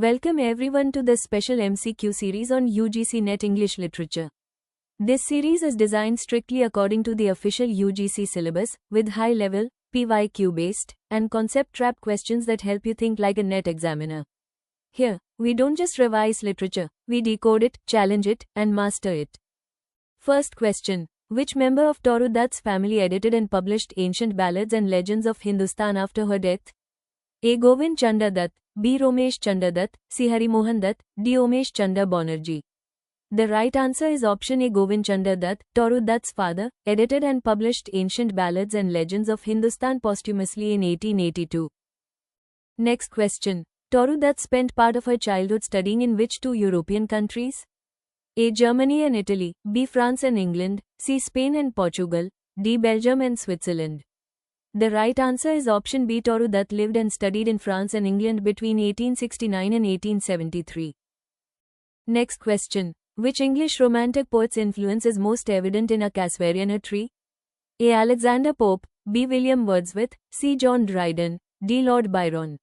Welcome everyone to this special MCQ series on UGC NET English Literature. This series is designed strictly according to the official UGC syllabus, with high-level, PYQ-based, and concept-trap questions that help you think like a NET examiner. Here, we don't just revise literature, we decode it, challenge it, and master it. First question. Which member of Toru Dutt's family edited and published ancient ballads and legends of Hindustan after her death? A. Govind Chanda Dutt, B. Romesh Chanda Dutt, C. Hari Mohan Dutt, D. Umesh Chanda Banerjee. The right answer is option A. Govind Chanda Dutt, Toru Dutt's father, edited and published ancient ballads and legends of Hindustan posthumously in 1882. Next question. Toru Dutt spent part of her childhood studying in which two European countries? A. Germany and Italy, B. France and England, C. Spain and Portugal, D. Belgium and Switzerland. The right answer is option B. Toru Dutt lived and studied in France and England between 1869 and 1873. Next question. Which English Romantic poet's influence is most evident in A Casuarina Tree? A. Alexander Pope, B. William Wordsworth, C. John Dryden, D. Lord Byron.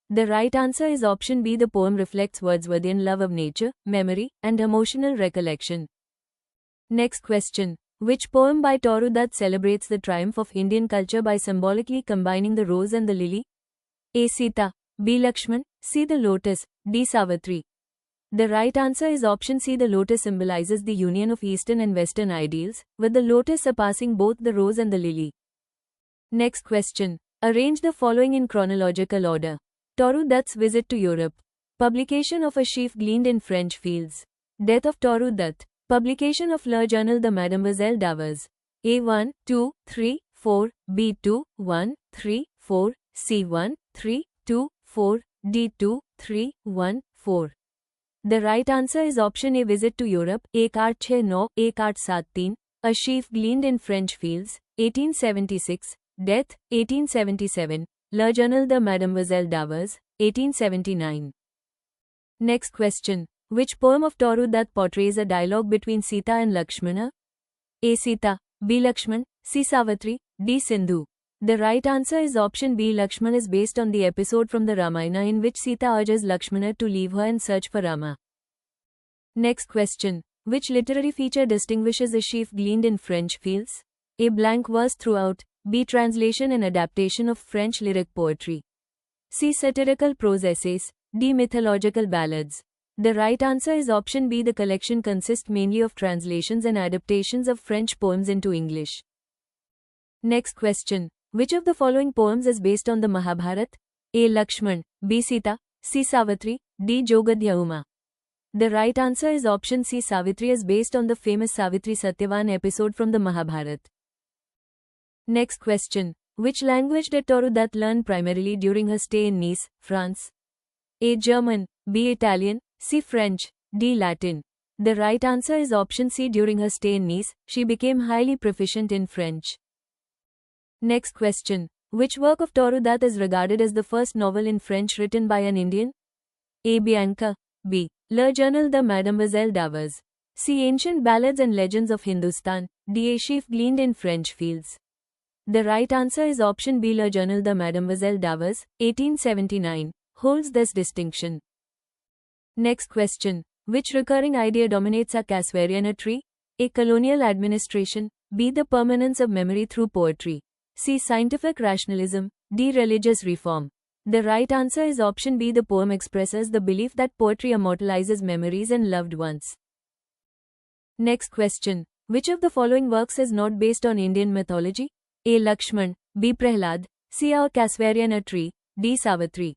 The right answer is option B. The poem reflects Wordsworthian love of nature, memory, and emotional recollection. Next question. Which poem by Toru Dutt celebrates the triumph of Indian culture by symbolically combining the rose and the lily? A. Sita, B. Lakshman, C. The lotus, D. Savitri. The right answer is option C. The lotus symbolizes the union of Eastern and Western ideals, with the lotus surpassing both the rose and the lily. Next question. Arrange the following in chronological order. Toru Dutt's visit to Europe. Publication of A Sheaf Gleaned in French Fields. Death of Toru Dutt. Publication of Le Journal de Mademoiselle d'Avars. A 1, 2, 3, 4, B 2, 1, 3, 4, C 1, 3, 2, 4, D 2, 3, 1, 4. The right answer is option A. Visit to Europe. 1-8-6-9, 1-8-7-3. A Sheaf Gleaned in French Fields, 1876. Death, 1877. Le Journal de Mademoiselle d'Avars, 1879. Next question. Which poem of Toru Dutt portrays a dialogue between Sita and Lakshmana? A. Sita, B. Lakshman, C. Savitri, D. Sindhu. The right answer is option B. Lakshman is based on the episode from the Ramayana in which Sita urges Lakshmana to leave her and search for Rama. Next question. Which literary feature distinguishes A Sheaf Gleaned in French Fields? A. Blank verse throughout, B. Translation and adaptation of French lyric poetry, C. Satirical prose essays, D. Mythological ballads. The right answer is option B. The collection consists mainly of translations and adaptations of French poems into English. Next question. Which of the following poems is based on the Mahabharata? A. Lakshman, B. Sita, C. Savitri, D. Jogadhya Uma. The right answer is option C. Savitri is based on the famous Savitri Satyavan episode from the Mahabharata. Next question. Which language did Toru Dutt learn primarily during her stay in Nice, France? A. German, B. Italian, C. French, D. Latin. The right answer is option C. During her stay in Nice, she became highly proficient in French. Next question. Which work of Toru Dutt is regarded as the first novel in French written by an Indian? A. Bianca, B. Le Journal de Mademoiselle d'Avars, C. Ancient Ballads and Legends of Hindustan, D. A Sheaf Gleaned in French Fields. The right answer is option B. Le Journal de Mademoiselle d'Avars, 1879, holds this distinction. Next question. Which recurring idea dominates A Casuarina Tree? A. Colonial administration, B. The permanence of memory through poetry, C. Scientific rationalism, D. Religious reform. The right answer is option B. The poem expresses the belief that poetry immortalizes memories and loved ones. Next question. Which of the following works is not based on Indian mythology? A. Lakshman, B. Prahlad, C. A Casuarina Tree, D. Savitri.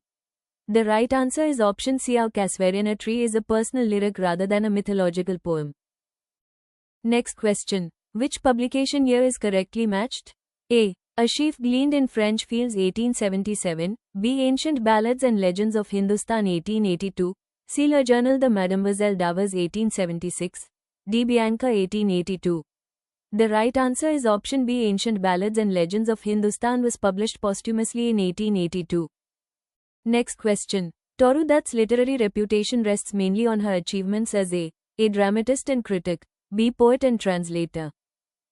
The right answer is option C. A Casuarina Tree is a personal lyric rather than a mythological poem. Next question. Which publication year is correctly matched? A Sheaf Gleaned in French Fields 1877, B. Ancient Ballads and Legends of Hindustan 1882, C. Le Journal de Mademoiselle d'Avars 1876, D. Bianca 1882. The right answer is option B. Ancient Ballads and Legends of Hindustan was published posthumously in 1882. Next question. Toru Dutt's literary reputation rests mainly on her achievements as A dramatist and critic, B. Poet and translator,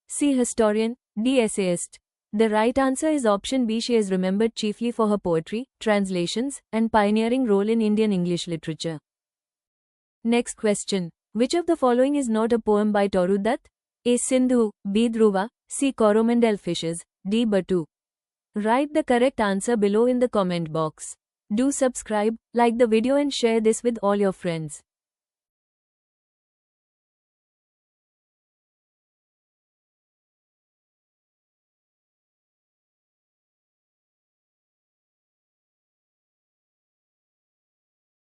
C. Historian, D. Essayist. The right answer is option B. She is remembered chiefly for her poetry, translations, and pioneering role in Indian English literature. Next question. Which of the following is not a poem by Toru Dutt? A. Sindhu, B. Dhruva, C. Coromandel Fishes, D. Batu. Write the correct answer below in the comment box. Do subscribe, like the video and share this with all your friends.